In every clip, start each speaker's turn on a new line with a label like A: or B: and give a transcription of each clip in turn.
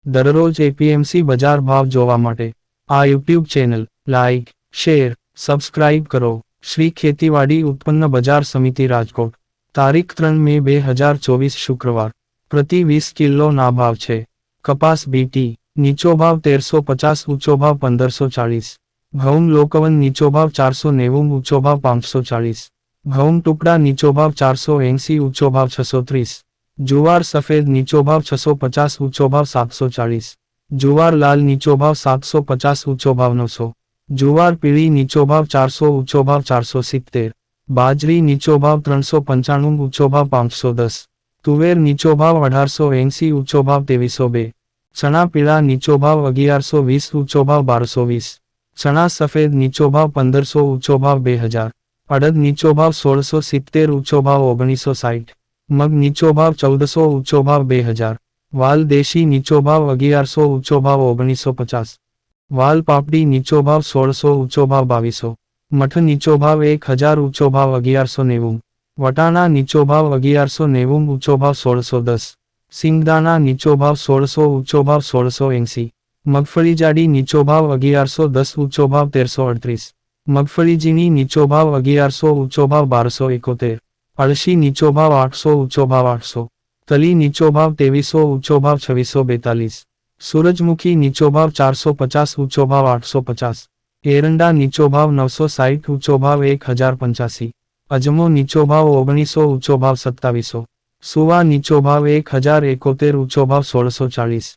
A: દરરોજ એપીએમસી બજાર ભાવ જોવા માટે આ YouTube channel like, share, subscribe કરો. શ્રી ખેતીવાડી ઉત્પન્ન બજાર સમિતિ રાજકોટ. તારીખ 3 મે 2024 શુક્રવાર. પ્રતિ 20 કિલોના ભાવ છે. કપાસ બીટી નીચો ભાવ 1350, ઊંચો ભાવ 1540. ઘઉં લોકવન નીચો ભાવ 490, ઊંચો ભાવ 540. ઘઉં ટુકડા નીચો ભાવ 480, ઊંચો ભાવ 630. જુવાર સફેદ નીચો ભાવ 650, ઊંચો ભાવ 740. જુવાર લાલ નીચો ભાવ 750, ઊંચો ભાવ 900. જુવાર પીળી નીચો ભાવ 400, ઊંચો ભાવ 470. બાજરી નીચો ભાવ 395, ઊંચો ભાવ 510. તુવેર નીચો ભાવ 1880, ઊંચો ભાવ 2302. ચણા પીળા નીચો ભાવ 1120, ઊંચો ભાવ 1220. ચણા સફેદ નીચો ભાવ 1500, ઊંચો ભાવ 2000. અડદ નીચો ભાવ 1670, ઊંચો ભાવ 1960. મગ નીચો ભાવ 1400, ઊંચો ભાવ 2000. વાલ દેશી નીચો ભાવ 1100, ઊંચો ભાવ 1950. વાલ પાપડી નીચો ભાવ 1600, ઊંચો ભાવ 2200. મઠ નીચો ભાવ 1000, ઊંચો ભાવ 1190. વટાણા નીચો ભાવ 1190, ઊંચો ભાવ 1610. સિંગદાણા નીચો ભાવ 1600, ઊંચો ભાવ 1680. મગફળી જાડી નીચો ભાવ 1110, ઊંચો ભાવ 1338. મગફળી ઝીણી નીચો ભાવ 1100, ઊંચો ભાવ 1271. અળસી નીચો ભાવ 800, ઊંચો ભાવ 800. તલી નીચો ભાવ 2300, ઊંચો ભાવ 2642. સૂરજમુખી નીચો ભાવ 450, ઊંચો ભાવ 850. એરંડા નીચો ભાવ 960, ઊંચો ભાવ 1085. અજમો નીચો ભાવ 1900, ઊંચો ભાવ 2700. સુવા નીચો ભાવ 1071, ઊંચો ભાવ 1640.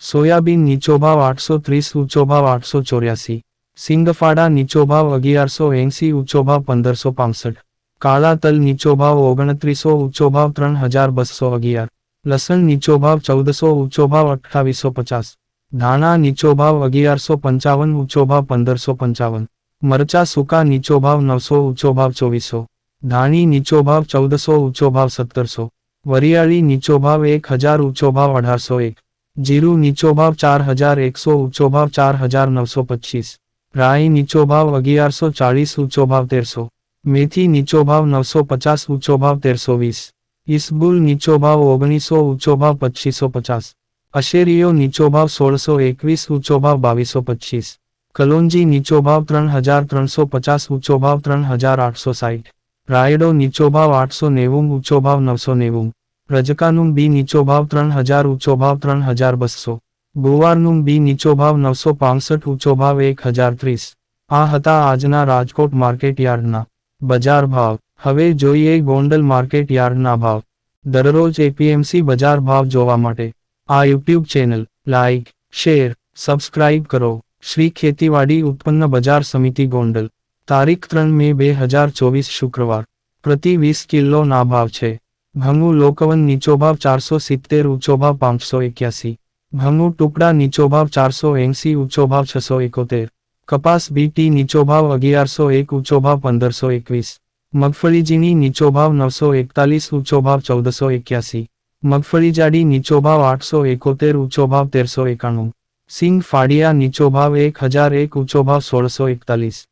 A: સોયાબીન નીચો ભાવ 830, ઊંચો ભાવ 884. સિંગફાડા નીચો ભાવ 1180, ઊંચો ભાવ 1565. કાળા તલ નીચો ભાવ 2900, ઊંચો ભાવ 3211. લસણ નીચો ભાવ 1400, ઊંચો ભાવ 2850. ધાણા નીચો ભાવ 1155, ઊંચો ભાવ 1555. મરચા સૂકા નીચો ભાવ 900, ઊંચો ભાવ 2400. ધાણી નીચો ભાવ 1400, ઊંચો ભાવ 1700. વરિયાળી નીચો ભાવ 1000, ઊંચો ભાવ 1801. જીરું નીચો ભાવ 4100, ઊંચો ભાવ 4925. રાઈ નીચો ભાવ 1140, ઊંચો ભાવ 1300. મેથી નીચો ભાવ 950, ઊંચો ભાવ 1320. ઈસબુલ નીચો ભાવ 1900, ઊંચો ભાવ 2550. અશેરીઓ નીચો ભાવ 1621, ઊંચો ભાવ 2225. કલોંજી નીચો ભાવ 3350, ઊંચો ભાવ 3860. રાયડો નીચો ભાવ 890, ઊંચો ભાવ 990. રજકાનું બી નીચો ભાવ 3000, ઊંચો ભાવ 3200. ગુવારનું બી નીચો ભાવ 965, ઊંચો ભાવ 1030. આ હતા આજના રાજકોટ માર્કેટ યાર્ડના બજાર ભાવ. હવે જોઈએ ગોંડલ માર્કેટ યાર્ડના ભાવ. દરરોજ એપીએમસી બજાર ભાવ જોવા માટે આ YouTube channel like, share, subscribe કરો. શ્રી ખેતીવાડી ઉત્પન્ન બજાર સમિતિ ગોંડલ. તારીખ 3 મે 2024 શુક્રવાર. પ્રતિ 20 કિલોના ભાવ છે. ઘઉં લોકવન નીચો ભાવ 470, ઊંચો ભાવ 581. ઘઉં ટુકડા નીચો ભાવ 480, ઊંચો ભાવ 671. કપાસ બીટી નીચો ભાવ 1101, ઊંચો ભાવ 1521. મગફળી ઝીણી નીચો ભાવ 941, ઊંચો ભાવ 1481. મગફળી જાડી નીચો ભાવ 871, ઊંચો ભાવ 1391. સિંગ ફાડિયા નીચો ભાવ 1001, ઊંચો ભાવ 1641.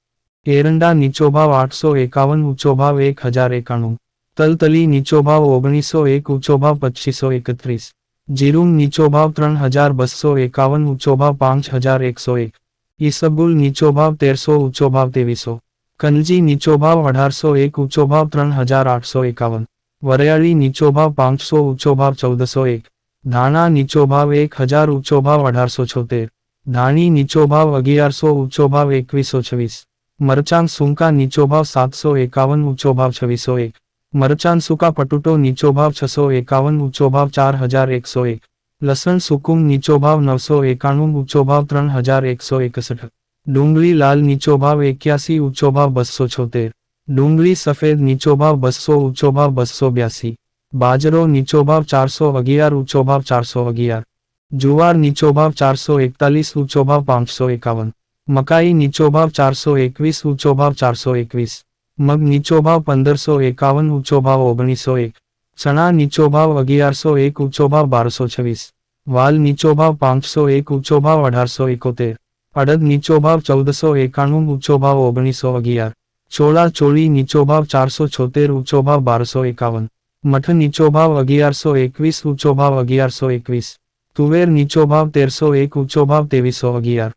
A: એરંડા નીચો ભાવ 851, ઊંચો ભાવ 1091. તલતલી નીચો ભાવ 1901, ઊંચો ભાવ 2531. જીરું નીચો ભાવ 3251, ઊંચો ભાવ 5101. ઈસબગુલ નીચો ભાવ 1300, ઊંચો ભાવ 2300. કનજી નીચો ભાવ 1801, ઊંચો ભાવ 3851. વરિયાળી નીચો ભાવ 500, ઊંચો ભાવ 1401. ધાણા નીચો ભાવ 1000, ઊંચો ભાવ 1876. ધાણી નીચો ભાવ 1100, ઊંચો ભાવ 2126. મરચાં સૂકા નીચો ભાવ 751, ઊંચો ભાવ 2601. મરચાં સૂકા પટુટો નીચો ભાવ 651, ઊંચો ભાવ 4101. લસણ સૂકું નીચો ભાવ 991, ઊંચો ભાવ 3161. ડુંગળી લાલ નીચો ભાવ 81, ઊંચો ભાવ 276. ડુંગળી સફેદ નીચો ભાવ 200, ઊંચો ભાવ 282. બાજરો નીચો ભાવ 411, ઊંચો ભાવ 411. જુવાર નીચો ભાવ 441, ઊંચો ભાવ 551. મકાઈ નીચો ભાવ 421, ઊંચો ભાવ 421. મગ નીચો ભાવ 1551, ઊંચો ભાવ 1901. ચણા નીચો ભાવ 1101, ઊંચો ભાવ 1226. વાલ નીચો ભાવ 501, ઊંચો ભાવ 1871. અડદ નીચો ભાવ 1491, ઊંચો ભાવ 1911. ચોળા ચોળી નીચો ભાવ 476, ઊંચો ભાવ 1251. મઠ નીચો ભાવ 1121, ઊંચો ભાવ 1121. તુવેર નીચો ભાવ 1301 ઊંચો ભાવ 2311.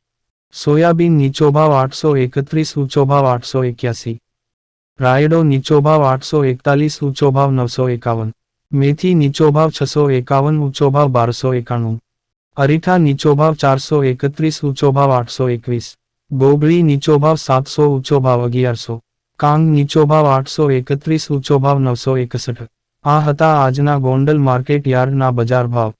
A: સોયાબીન નીચો ભાવ 831 ઊંચો ભાવ 881. રાયડો નીચો ભાવ 841 ઊંચો ભાવ 951. મેથી નીચો ભાવ 651 ઊંચો ભાવ 1291. અરીઠા નીચો ભાવ 431 ઊંચો ભાવ 821. બોબડી નીચો ભાવ 700 ઊંચો ભાવ 1100. કાંગ નીચો ભાવ 831 ઊંચો ભાવ 961. આ હતા આજના ગોંડલ માર્કેટ યાર્ડના બજાર ભાવ.